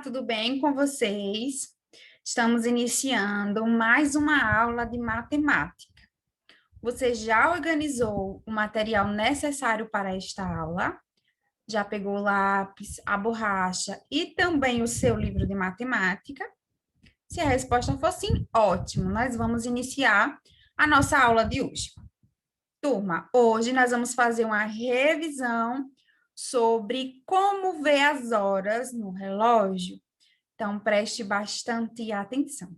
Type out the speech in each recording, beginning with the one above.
tudo bem com vocês? Estamos iniciando mais uma aula de matemática. Você já organizou o material necessário para esta aula? Já pegou o lápis, a borracha e também o seu livro de matemática? Se a resposta for sim, ótimo, nós vamos iniciar a nossa aula de hoje. Turma, hoje nós vamos fazer uma revisão sobre como ver as horas no relógio. Então, preste bastante atenção.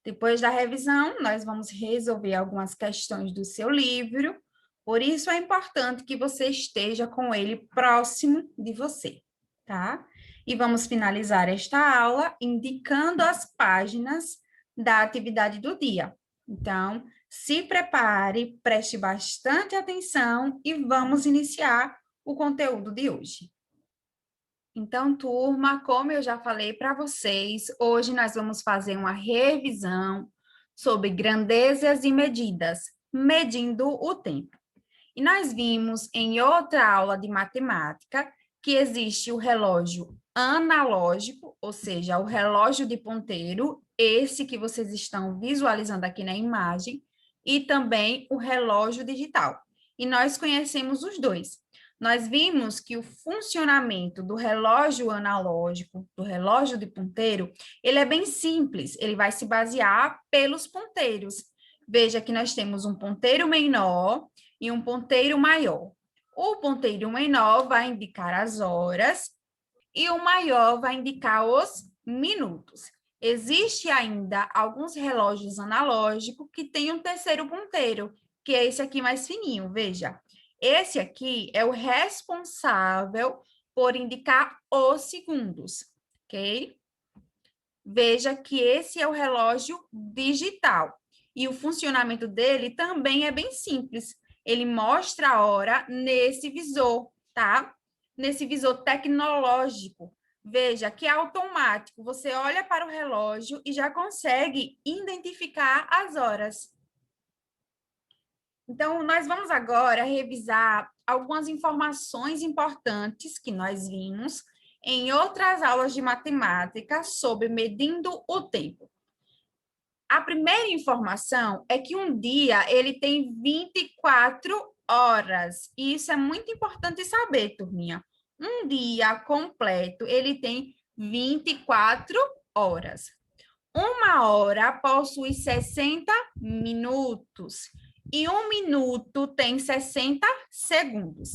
Depois da revisão, nós vamos resolver algumas questões do seu livro, por isso é importante que você esteja com ele próximo de você, tá? E vamos finalizar esta aula indicando as páginas da atividade do dia. Então, se prepare, preste bastante atenção e vamos iniciar o conteúdo de hoje. Então, turma, como eu já falei para vocês, hoje nós vamos fazer uma revisão sobre grandezas e medidas, medindo o tempo. E nós vimos em outra aula de matemática que existe o relógio analógico, ou seja, o relógio de ponteiro, esse que vocês estão visualizando aqui na imagem, e também o relógio digital. E nós conhecemos os dois. Nós vimos que o funcionamento do relógio analógico, do relógio de ponteiro, ele é bem simples, ele vai se basear pelos ponteiros. Veja que nós temos um ponteiro menor e um ponteiro maior. O ponteiro menor vai indicar as horas e o maior vai indicar os minutos. Existe ainda alguns relógios analógicos que têm um terceiro ponteiro, que é esse aqui mais fininho, veja. Esse aqui é o responsável por indicar os segundos, ok? Veja que esse é o relógio digital. E o funcionamento dele também é bem simples. Ele mostra a hora nesse visor, tá? Nesse visor tecnológico. Veja que é automático. Você olha para o relógio e já consegue identificar as horas. Então, nós vamos agora revisar algumas informações importantes que nós vimos em outras aulas de matemática sobre medindo o tempo. A primeira informação é que um dia ele tem 24 horas. E isso é muito importante saber, turminha. Um dia completo, ele tem 24 horas. Uma hora possui 60 minutos. E um minuto tem 60 segundos.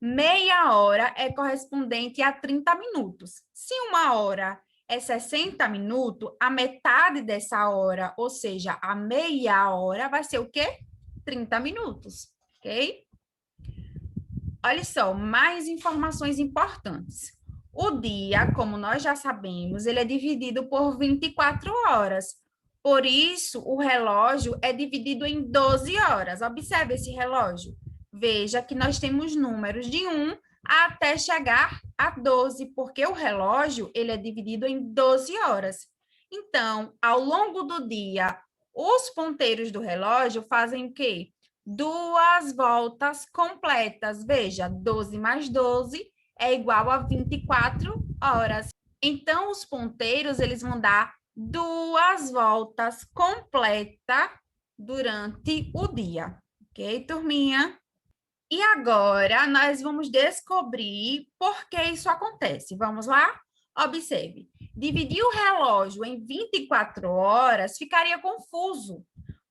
Meia hora é correspondente a 30 minutos. Se uma hora é 60 minutos, a metade dessa hora, ou seja, a meia hora, vai ser o quê? 30 minutos, ok? Olha só, mais informações importantes. O dia, como nós já sabemos, ele é dividido por 24 horas. Por isso, o relógio é dividido em 12 horas. Observe esse relógio. Veja que nós temos números de 1 até chegar a 12, porque o relógio ele é dividido em 12 horas. Então, ao longo do dia, os ponteiros do relógio fazem o quê? 2 voltas completas. Veja, 12 mais 12 é igual a 24 horas. Então, os ponteiros, eles vão dar 2 voltas completas durante o dia. Ok, turminha? E agora, nós vamos descobrir por que isso acontece. Vamos lá? Observe. Dividir o relógio em 24 horas ficaria confuso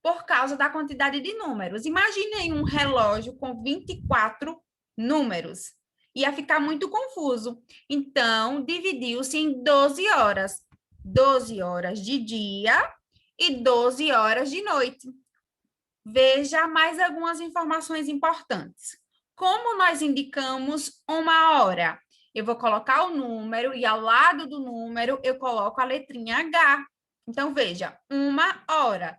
por causa da quantidade de números. Imaginem um relógio com 24 números. Ia ficar muito confuso. Então, dividiu-se em 12 horas. 12 horas de dia e 12 horas de noite. Veja mais algumas informações importantes. Como nós indicamos uma hora? Eu vou colocar o número e ao lado do número eu coloco a letrinha H. Então, veja, 1 hora.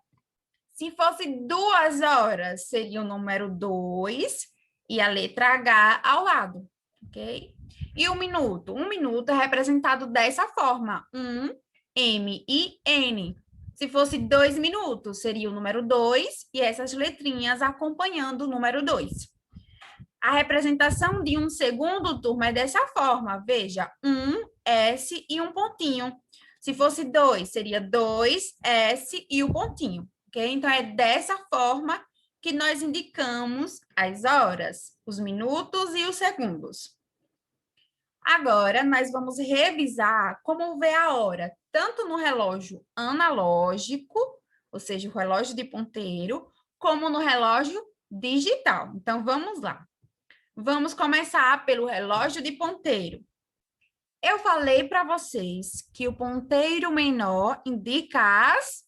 Se fosse 2 horas, seria o número 2 e a letra H ao lado, ok? E o minuto? Um minuto é representado dessa forma, M-I-N. Se fosse 2 minutos, seria o número 2 e essas letrinhas acompanhando o número 2. A representação de um segundo, turma, é dessa forma. Veja, S e um pontinho. Se fosse 2, seria 2, S e o pontinho, ok? Então, é dessa forma que nós indicamos as horas, os minutos e os segundos. Agora, nós vamos revisar como ver a hora, tanto no relógio analógico, ou seja, o relógio de ponteiro, como no relógio digital. Então, vamos lá. Vamos começar pelo relógio de ponteiro. Eu falei para vocês que o ponteiro menor indica as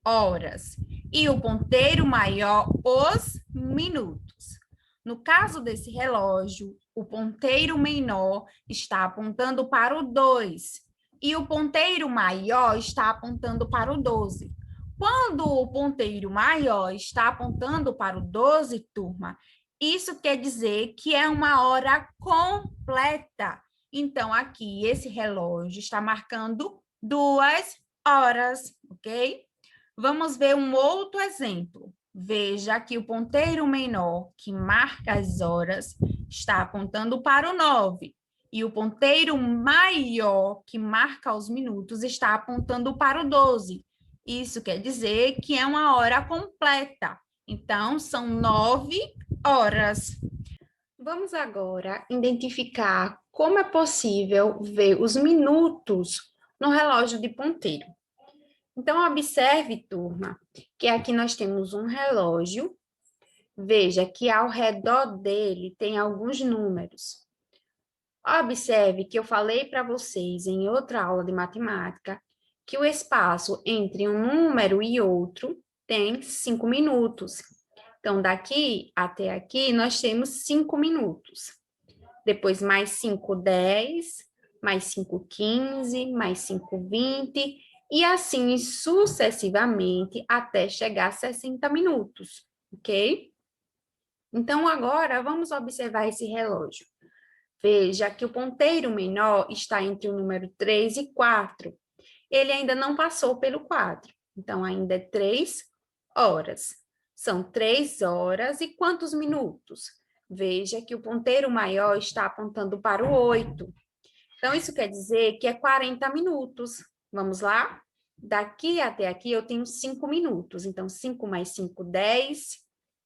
horas e o ponteiro maior os minutos. No caso desse relógio, o ponteiro menor está apontando para o 2 e o ponteiro maior está apontando para o 12. Quando o ponteiro maior está apontando para o 12, turma, isso quer dizer que é uma hora completa. Então, aqui, esse relógio está marcando 2 horas, ok? Vamos ver um outro exemplo. Veja que o ponteiro menor, que marca as horas, está apontando para o 9. E o ponteiro maior, que marca os minutos, está apontando para o 12. Isso quer dizer que é uma hora completa. Então, são 9 horas. Vamos agora identificar como é possível ver os minutos no relógio de ponteiro. Então, observe, turma, que aqui nós temos um relógio. Veja que ao redor dele tem alguns números. Observe que eu falei para vocês em outra aula de matemática que o espaço entre um número e outro tem 5 minutos. Então, daqui até aqui, nós temos 5 minutos. Depois, mais 5, 10, mais 5, 15, mais 5, 20, e assim sucessivamente até chegar a 60 minutos, ok? Então, agora, vamos observar esse relógio. Veja que o ponteiro menor está entre o número 3 e 4. Ele ainda não passou pelo 4, então ainda é 3 horas. São 3 horas e quantos minutos? Veja que o ponteiro maior está apontando para o 8. Então, isso quer dizer que é 40 minutos. Vamos lá? Daqui até aqui eu tenho 5 minutos. Então, 5 mais 5, 10,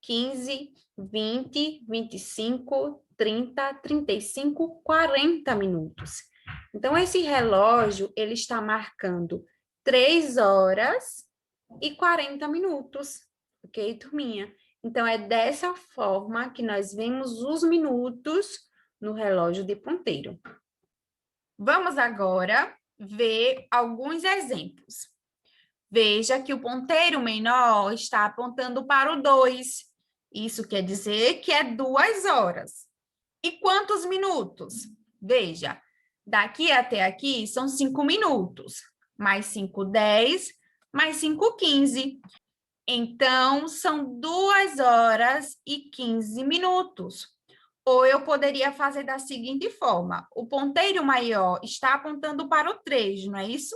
15, 20, 25, 30, 35, 40 minutos. Então, esse relógio, ele está marcando 3 horas e 40 minutos. Ok, turminha? Então, é dessa forma que nós vemos os minutos no relógio de ponteiro. Vamos agora ver alguns exemplos. Veja que o ponteiro menor está apontando para o 2. Isso quer dizer que é 2 horas. E quantos minutos? Veja, daqui até aqui são 5 minutos. Mais 5, 10, mais 5, 15. Então, são 2 horas e 15 minutos. Ou eu poderia fazer da seguinte forma: o ponteiro maior está apontando para o 3, não é isso?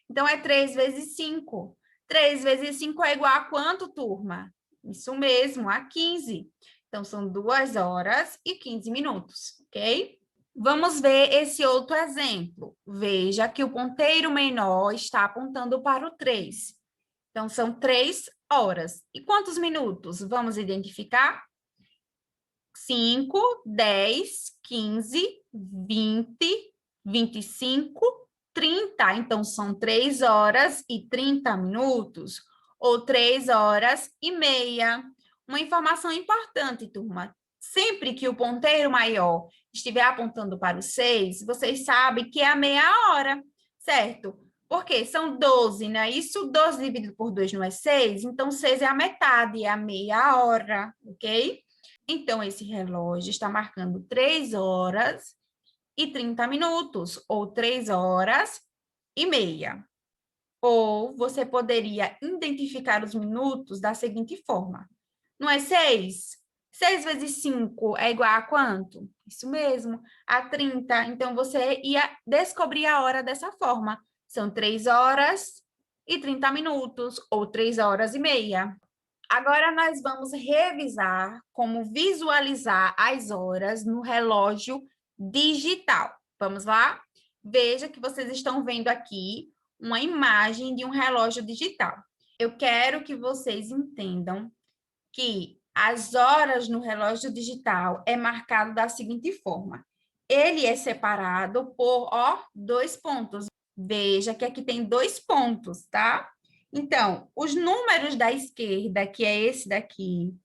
Então, é 3 vezes 5. 3 vezes 5 é igual a quanto, turma? Isso mesmo, a 15. Então, são 2 horas e 15 minutos, ok? Vamos ver esse outro exemplo. Veja que o ponteiro menor está apontando para o 3. Então, são 3 horas. E quantos minutos? Vamos identificar? 5, 10, 15, 20, 25, 30. Então, são 3 horas e 30 minutos, ou 3 horas e meia. Uma informação importante, turma. Sempre que o ponteiro maior estiver apontando para o 6, vocês sabem que é a meia hora, certo? Porque são 12, não é isso? 12 dividido por 2 não é 6? Então, 6 é a metade, é a meia hora, ok? Então, esse relógio está marcando 3 horas e 30 minutos, ou 3 horas e meia. Ou você poderia identificar os minutos da seguinte forma: não é 6? 6 vezes 5 é igual a quanto? Isso mesmo, a 30. Então, você ia descobrir a hora dessa forma. São 3 horas e 30 minutos, ou 3 horas e meia. Agora, nós vamos revisar como visualizar as horas no relógio digital. Vamos lá? Veja que vocês estão vendo aqui uma imagem de um relógio digital. Eu quero que vocês entendam que as horas no relógio digital é marcado da seguinte forma. Ele é separado por, ó, 2 pontos. Veja que aqui tem 2 pontos, tá? Então, os números da esquerda, que é esse daqui,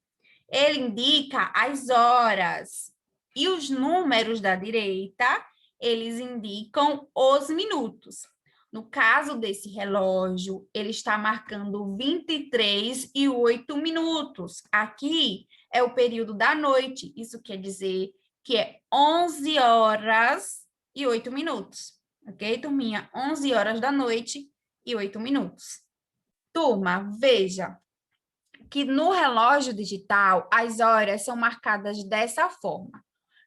ele indica as horas. E os números da direita, eles indicam os minutos. No caso desse relógio, ele está marcando 23h08. Aqui é o período da noite. Isso quer dizer que é 11h08. Ok, turminha? 11h da noite e 8 minutos. Turma, veja que no relógio digital as horas são marcadas dessa forma.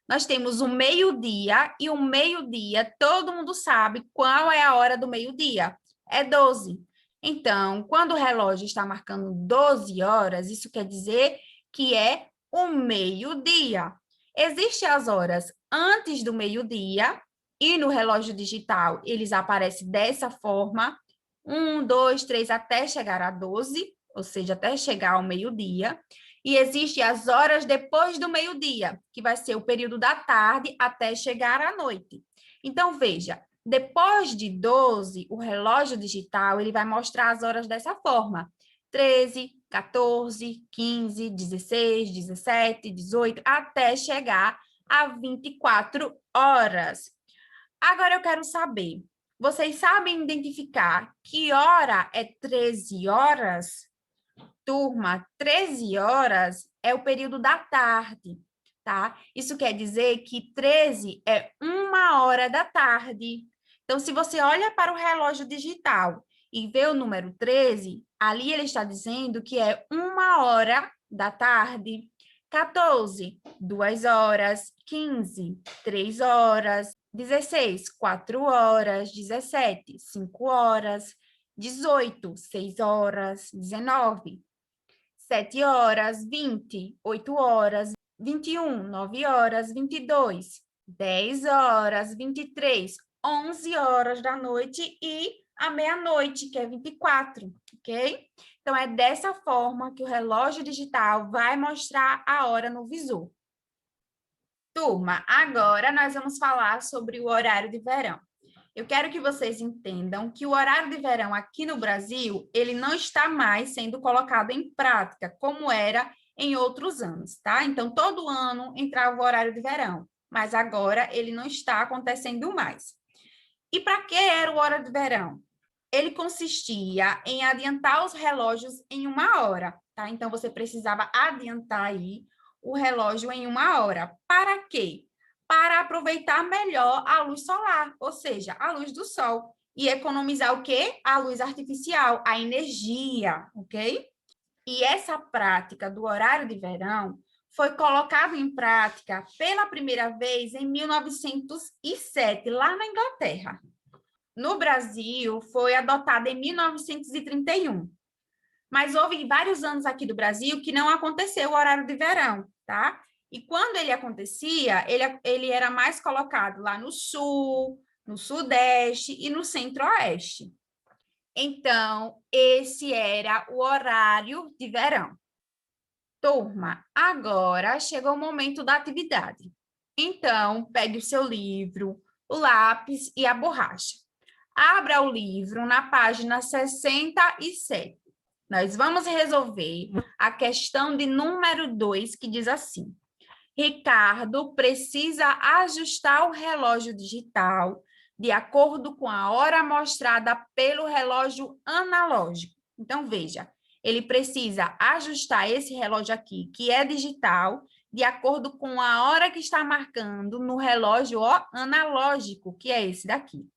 Nós temos o meio-dia, e o meio-dia, todo mundo sabe qual é a hora do meio-dia. É 12. Então, quando o relógio está marcando 12 horas, isso quer dizer que é o meio-dia. Existem as horas antes do meio-dia, e no relógio digital eles aparecem dessa forma, 1, 2, 3, até chegar a 12, ou seja, até chegar ao meio-dia. E existem as horas depois do meio-dia, que vai ser o período da tarde até chegar à noite. Então, veja, depois de 12, o relógio digital ele vai mostrar as horas dessa forma. 13, 14, 15, 16, 17, 18, até chegar a 24 horas. Agora eu quero saber, vocês sabem identificar que hora é 13 horas? Turma, 13 horas é o período da tarde, tá? Isso quer dizer que 13 é 1h da tarde. Então, se você olha para o relógio digital e vê o número 13, ali ele está dizendo que é 1h da tarde. 14, 2 horas. 15, 3 horas. 16, 4 horas. 17, 5 horas. 18, 6 horas. 19, 7 horas, 20, 8 horas, 21, 9 horas, 22, 10 horas, 23, 11 horas da noite e a meia-noite, que é 24, ok? Então, é dessa forma que o relógio digital vai mostrar a hora no visor. Turma, agora nós vamos falar sobre o horário de verão. Eu quero que vocês entendam que o horário de verão aqui no Brasil, ele não está mais sendo colocado em prática, como era em outros anos, tá? Então, todo ano entrava o horário de verão, mas agora ele não está acontecendo mais. E para que era o horário de verão? Ele consistia em adiantar os relógios em 1 hora, tá? Então, você precisava adiantar aí o relógio em 1 hora. Para quê? Para aproveitar melhor a luz solar, ou seja, a luz do sol. E economizar o quê? A luz artificial, a energia, ok? E essa prática do horário de verão foi colocada em prática pela primeira vez em 1907, lá na Inglaterra. No Brasil, foi adotada em 1931. Mas houve vários anos aqui do Brasil que não aconteceu o horário de verão, tá? E quando ele acontecia, ele era mais colocado lá no sul, no sudeste e no centro-oeste. Então, esse era o horário de verão. Turma, agora chegou o momento da atividade. Então, pegue o seu livro, o lápis e a borracha. Abra o livro na página 67. Nós vamos resolver a questão de número 2, que diz assim: Ricardo precisa ajustar o relógio digital de acordo com a hora mostrada pelo relógio analógico. Então, veja, ele precisa ajustar esse relógio aqui, que é digital, de acordo com a hora que está marcando no relógio analógico, que é esse daqui.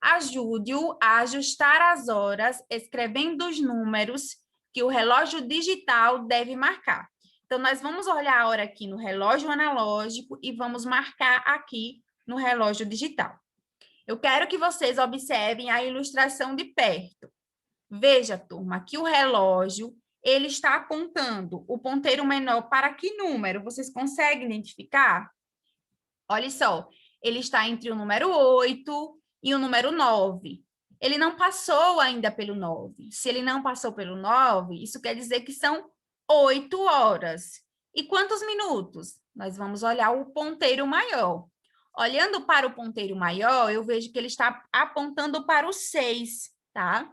Ajude-o a ajustar as horas, escrevendo os números que o relógio digital deve marcar. Então, nós vamos olhar a hora aqui no relógio analógico e vamos marcar aqui no relógio digital. Eu quero que vocês observem a ilustração de perto. Veja, turma, que o relógio, ele está apontando o ponteiro menor para que número? Vocês conseguem identificar? Olha só, ele está entre o número 8 e o número 9. Ele não passou ainda pelo 9. Se ele não passou pelo 9, isso quer dizer que são 8 horas. E quantos minutos? Nós vamos olhar o ponteiro maior. Olhando para o ponteiro maior, eu vejo que ele está apontando para o 6, tá?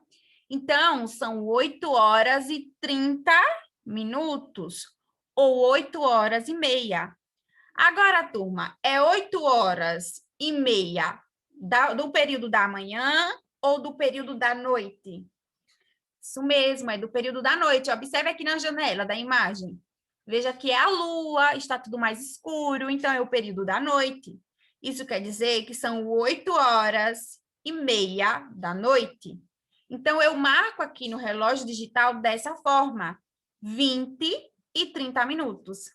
Então, são 8 horas e 30 minutos, ou 8 horas e meia. Agora, turma, é 8 horas e meia do período da manhã ou do período da noite? Isso mesmo, é do período da noite. Observe aqui na janela da imagem. Veja que é a lua, está tudo mais escuro, então é o período da noite. Isso quer dizer que são 8 horas e meia da noite. Então, eu marco aqui no relógio digital dessa forma, 20 e 30 minutos,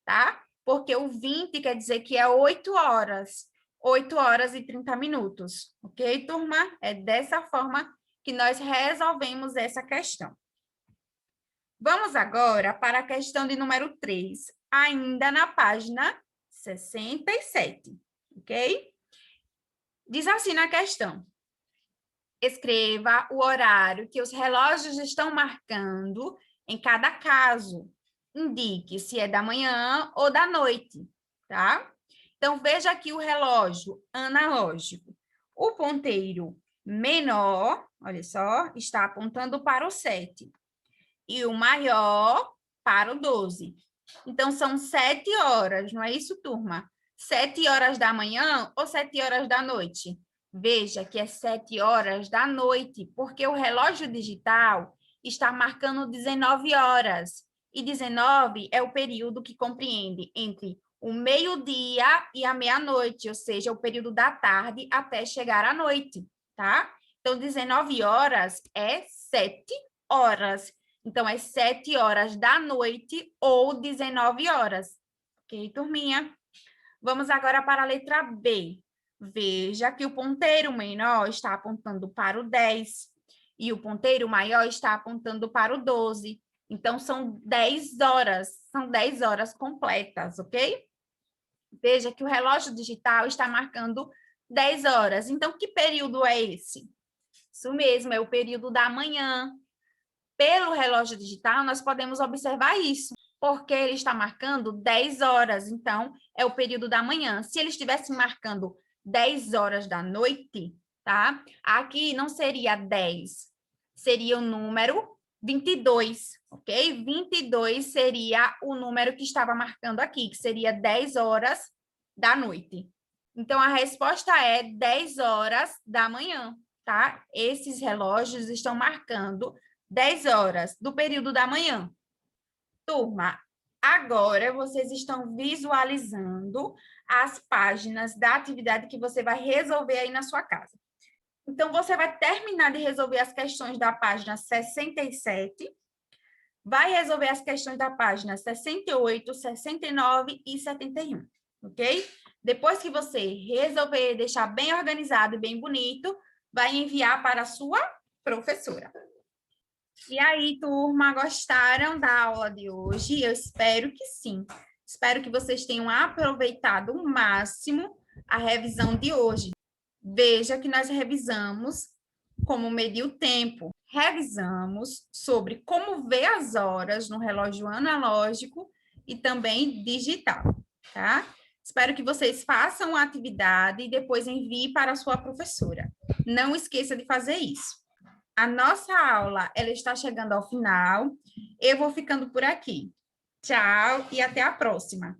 tá? Porque o 20 quer dizer que é 8 horas. 8 horas e 30 minutos, ok, turma? É dessa forma que nós resolvemos essa questão. Vamos agora para a questão de número 3, ainda na página 67, ok? Diz assim na questão: escreva o horário que os relógios estão marcando em cada caso. Indique se é da manhã ou da noite, tá? Então, veja aqui o relógio analógico. O ponteiro menor, olha só, está apontando para o 7. E o maior para o 12. Então, são 7 horas, não é isso, turma? 7 horas da manhã ou 7 horas da noite? Veja que é 7 horas da noite, porque o relógio digital está marcando 19 horas. E 19 é o período que compreende entre o meio-dia e a meia-noite, ou seja, o período da tarde até chegar à noite, tá? Então, 19 horas é 7 horas. Então, é 7 horas da noite ou 19 horas. Ok, turminha? Vamos agora para a letra B. Veja que o ponteiro menor está apontando para o 10 e o ponteiro maior está apontando para o 12. Então, são 10 horas completas, ok? Veja que o relógio digital está marcando 10 horas. Então, que período é esse? Isso mesmo, é o período da manhã. Pelo relógio digital, nós podemos observar isso, porque ele está marcando 10 horas, então é o período da manhã. Se ele estivesse marcando 10 horas da noite, tá? Aqui não seria 10, seria o número 22, ok? 22 seria o número que estava marcando aqui, que seria 10 horas da noite. Então, a resposta é 10 horas da manhã, tá? Esses relógios estão marcando 10 horas do período da manhã. Turma, agora vocês estão visualizando as páginas da atividade que você vai resolver aí na sua casa. Então, você vai terminar de resolver as questões da página 67, vai resolver as questões da página 68, 69 e 71, ok? Depois que você resolver, deixar bem organizado e bem bonito, vai enviar para a sua professora. E aí, turma, gostaram da aula de hoje? Eu espero que sim. Espero que vocês tenham aproveitado o máximo a revisão de hoje. Veja que nós revisamos como medir o tempo. Revisamos sobre como ver as horas no relógio analógico e também digital, tá? Espero que vocês façam a atividade e depois enviem para a sua professora. Não esqueça de fazer isso. A nossa aula, ela está chegando ao final. Eu vou ficando por aqui. Tchau e até a próxima.